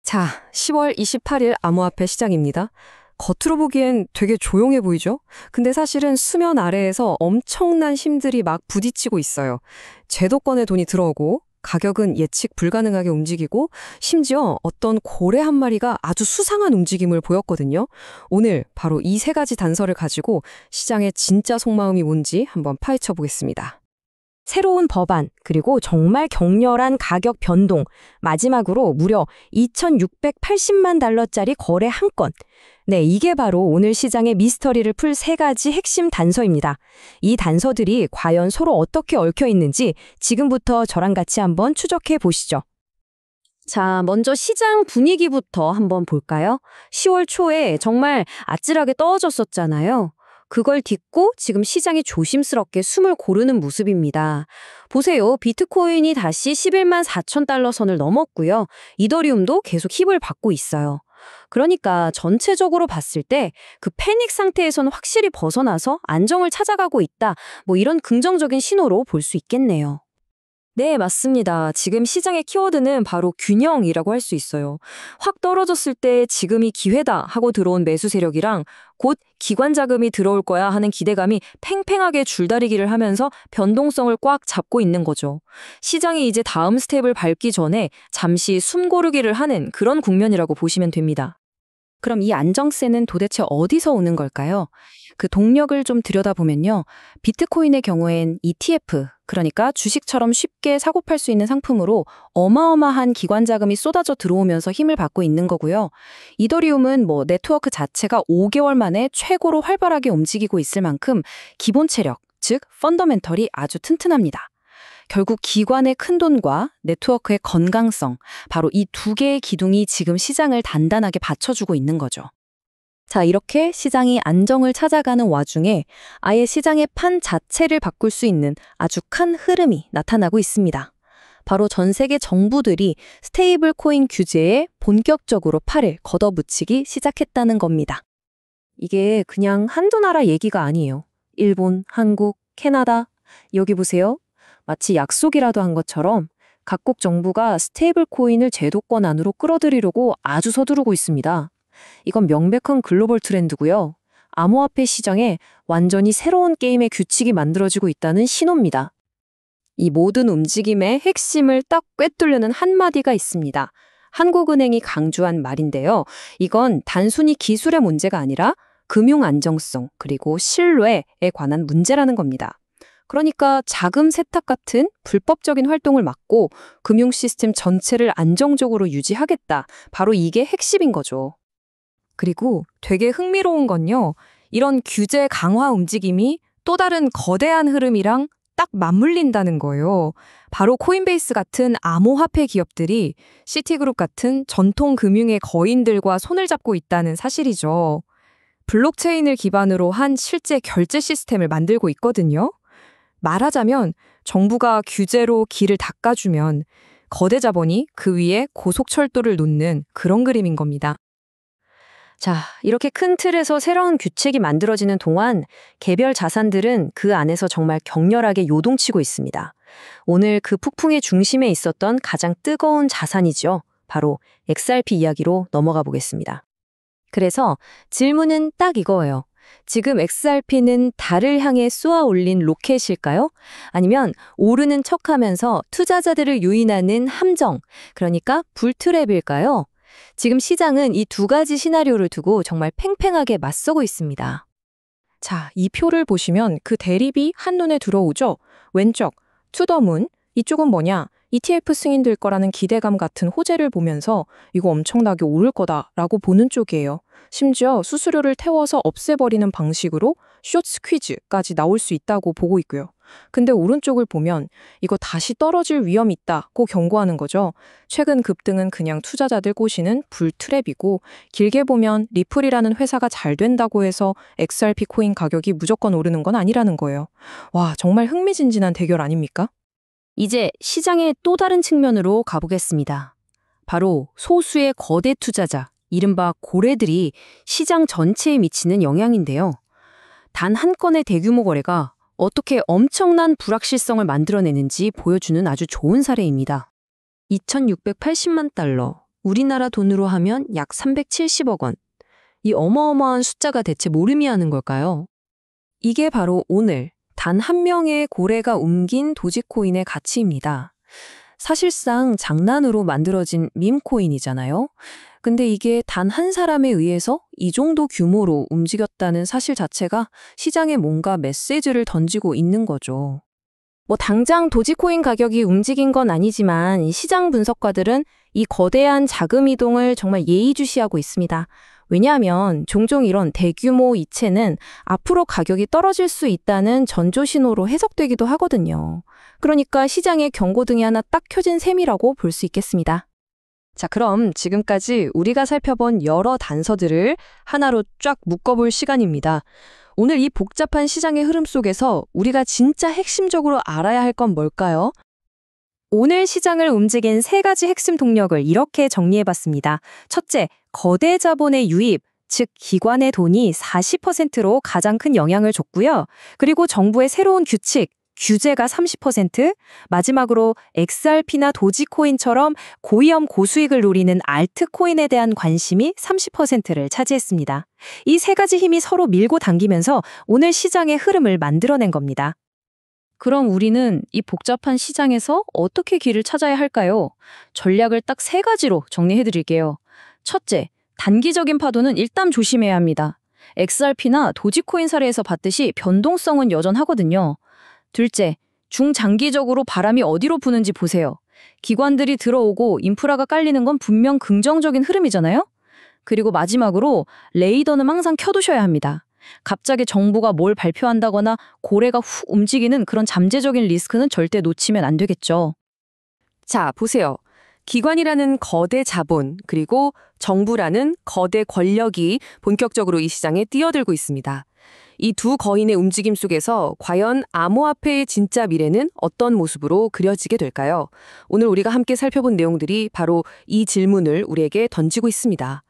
자, 10월 28일 암호화폐 시장입니다. 겉으로 보기엔 되게 조용해 보이죠? 근데 사실은 수면 아래에서 엄청난 힘들이 막 부딪히고 있어요. 제도권에 돈이 들어오고, 가격은 예측 불가능하게 움직이고, 심지어 어떤 고래 한 마리가 아주 수상한 움직임을 보였거든요. 오늘 바로 이 세 가지 단서를 가지고 시장의 진짜 속마음이 뭔지 한번 파헤쳐 보겠습니다. 새로운 법안, 그리고 정말 격렬한 가격 변동, 마지막으로 무려 2,680만 달러짜리 거래 한 건. 네, 이게 바로 오늘 시장의 미스터리를 풀 세 가지 핵심 단서입니다. 이 단서들이 과연 서로 어떻게 얽혀 있는지 지금부터 저랑 같이 한번 추적해 보시죠. 자, 먼저 시장 분위기부터 한번 볼까요? 10월 초에 정말 아찔하게 떨어졌었잖아요. 그걸 딛고 지금 시장이 조심스럽게 숨을 고르는 모습입니다. 보세요. 비트코인이 다시 11만 4천 달러 선을 넘었고요. 이더리움도 계속 힙을 받고 있어요. 그러니까 전체적으로 봤을 때 그 패닉 상태에서는 확실히 벗어나서 안정을 찾아가고 있다. 이런 긍정적인 신호로 볼 수 있겠네요. 네, 맞습니다. 지금 시장의 키워드는 바로 균형이라고 할 수 있어요. 확 떨어졌을 때 지금이 기회다 하고 들어온 매수 세력이랑 곧 기관 자금이 들어올 거야 하는 기대감이 팽팽하게 줄다리기를 하면서 변동성을 꽉 잡고 있는 거죠. 시장이 이제 다음 스텝을 밟기 전에 잠시 숨 고르기를 하는 그런 국면이라고 보시면 됩니다. 그럼 이 안정세는 도대체 어디서 오는 걸까요? 그 동력을 좀 들여다보면요. 비트코인의 경우엔 ETF, 그러니까 주식처럼 쉽게 사고 팔 수 있는 상품으로 어마어마한 기관 자금이 쏟아져 들어오면서 힘을 받고 있는 거고요. 이더리움은 네트워크 자체가 5개월 만에 최고로 활발하게 움직이고 있을 만큼 기본 체력, 즉 펀더멘털이 아주 튼튼합니다. 결국 기관의 큰돈과 네트워크의 건강성, 바로 이 두 개의 기둥이 지금 시장을 단단하게 받쳐주고 있는 거죠. 자, 이렇게 시장이 안정을 찾아가는 와중에 아예 시장의 판 자체를 바꿀 수 있는 아주 큰 흐름이 나타나고 있습니다. 바로 전 세계 정부들이 스테이블 코인 규제에 본격적으로 팔을 걷어붙이기 시작했다는 겁니다. 이게 그냥 한두 나라 얘기가 아니에요. 일본, 한국, 캐나다, 여기 보세요. 마치 약속이라도 한 것처럼 각국 정부가 스테이블 코인을 제도권 안으로 끌어들이려고 아주 서두르고 있습니다. 이건 명백한 글로벌 트렌드고요. 암호화폐 시장에 완전히 새로운 게임의 규칙이 만들어지고 있다는 신호입니다. 이 모든 움직임의 핵심을 딱 꿰뚫려는 한마디가 있습니다. 한국은행이 강조한 말인데요. 이건 단순히 기술의 문제가 아니라 금융 안정성 그리고 신뢰에 관한 문제라는 겁니다. 그러니까 자금 세탁 같은 불법적인 활동을 막고 금융 시스템 전체를 안정적으로 유지하겠다. 바로 이게 핵심인 거죠. 그리고 되게 흥미로운 건요. 이런 규제 강화 움직임이 또 다른 거대한 흐름이랑 딱 맞물린다는 거예요. 바로 코인베이스 같은 암호화폐 기업들이 시티그룹 같은 전통 금융의 거인들과 손을 잡고 있다는 사실이죠. 블록체인을 기반으로 한 실제 결제 시스템을 만들고 있거든요. 말하자면 정부가 규제로 길을 닦아주면 거대 자본이 그 위에 고속철도를 놓는 그런 그림인 겁니다. 자, 이렇게 큰 틀에서 새로운 규칙이 만들어지는 동안 개별 자산들은 그 안에서 정말 격렬하게 요동치고 있습니다. 오늘 그 폭풍의 중심에 있었던 가장 뜨거운 자산이죠. 바로 XRP 이야기로 넘어가 보겠습니다. 그래서 질문은 딱 이거예요. 지금 XRP는 달을 향해 쏘아 올린 로켓일까요? 아니면 오르는 척하면서 투자자들을 유인하는 함정, 그러니까 불트랩일까요? 지금 시장은 이 두 가지 시나리오를 두고 정말 팽팽하게 맞서고 있습니다. 자, 이 표를 보시면 그 대립이 한눈에 들어오죠? 왼쪽, 투더문, 이쪽은 뭐냐? ETF 승인될 거라는 기대감 같은 호재를 보면서 이거 엄청나게 오를 거다라고 보는 쪽이에요. 심지어 수수료를 태워서 없애버리는 방식으로 숏 스퀴즈까지 나올 수 있다고 보고 있고요. 근데 오른쪽을 보면 이거 다시 떨어질 위험이 있다고 경고하는 거죠. 최근 급등은 그냥 투자자들 꼬시는 불트랩이고 길게 보면 리플이라는 회사가 잘 된다고 해서 XRP 코인 가격이 무조건 오르는 건 아니라는 거예요. 와, 정말 흥미진진한 대결 아닙니까? 이제 시장의 또 다른 측면으로 가보겠습니다. 바로 소수의 거대 투자자, 이른바 고래들이 시장 전체에 미치는 영향인데요. 단 한 건의 대규모 거래가 어떻게 엄청난 불확실성을 만들어내는지 보여주는 아주 좋은 사례입니다. 2,680만 달러. 우리나라 돈으로 하면 약 370억 원. 이 어마어마한 숫자가 대체 뭘 의미하는 걸까요? 이게 바로 오늘 단 한 명의 고래가 옮긴 도지코인의 가치입니다. 사실상 장난으로 만들어진 밈코인이잖아요. 근데 이게 단 한 사람에 의해서 이 정도 규모로 움직였다는 사실 자체가 시장에 뭔가 메시지를 던지고 있는 거죠. 뭐 당장 도지코인 가격이 움직인 건 아니지만 시장 분석가들은 이 거대한 자금 이동을 정말 예의주시하고 있습니다. 왜냐하면 종종 이런 대규모 이체는 앞으로 가격이 떨어질 수 있다는 전조 신호로 해석되기도 하거든요. 그러니까 시장의 경고등이 하나 딱 켜진 셈이라고 볼 수 있겠습니다. 자, 그럼 지금까지 우리가 살펴본 여러 단서들을 하나로 쫙 묶어볼 시간입니다. 오늘 이 복잡한 시장의 흐름 속에서 우리가 진짜 핵심적으로 알아야 할 건 뭘까요? 오늘 시장을 움직인 세 가지 핵심 동력을 이렇게 정리해봤습니다. 첫째, 거대 자본의 유입, 즉 기관의 돈이 40%로 가장 큰 영향을 줬고요. 그리고 정부의 새로운 규칙, 규제가 30%, 마지막으로 XRP나 도지코인처럼 고위험 고수익을 노리는 알트코인에 대한 관심이 30%를 차지했습니다. 이 세 가지 힘이 서로 밀고 당기면서 오늘 시장의 흐름을 만들어낸 겁니다. 그럼 우리는 이 복잡한 시장에서 어떻게 길을 찾아야 할까요? 전략을 딱 세 가지로 정리해 드릴게요. 첫째, 단기적인 파도는 일단 조심해야 합니다. XRP나 도지코인 사례에서 봤듯이 변동성은 여전하거든요. 둘째, 중장기적으로 바람이 어디로 부는지 보세요. 기관들이 들어오고 인프라가 깔리는 건 분명 긍정적인 흐름이잖아요? 그리고 마지막으로 레이더는 항상 켜두셔야 합니다. 갑자기 정부가 뭘 발표한다거나 고래가 훅 움직이는 그런 잠재적인 리스크는 절대 놓치면 안 되겠죠. 자, 보세요. 기관이라는 거대 자본, 그리고 정부라는 거대 권력이 본격적으로 이 시장에 뛰어들고 있습니다. 이 두 거인의 움직임 속에서 과연 암호화폐의 진짜 미래는 어떤 모습으로 그려지게 될까요? 오늘 우리가 함께 살펴본 내용들이 바로 이 질문을 우리에게 던지고 있습니다.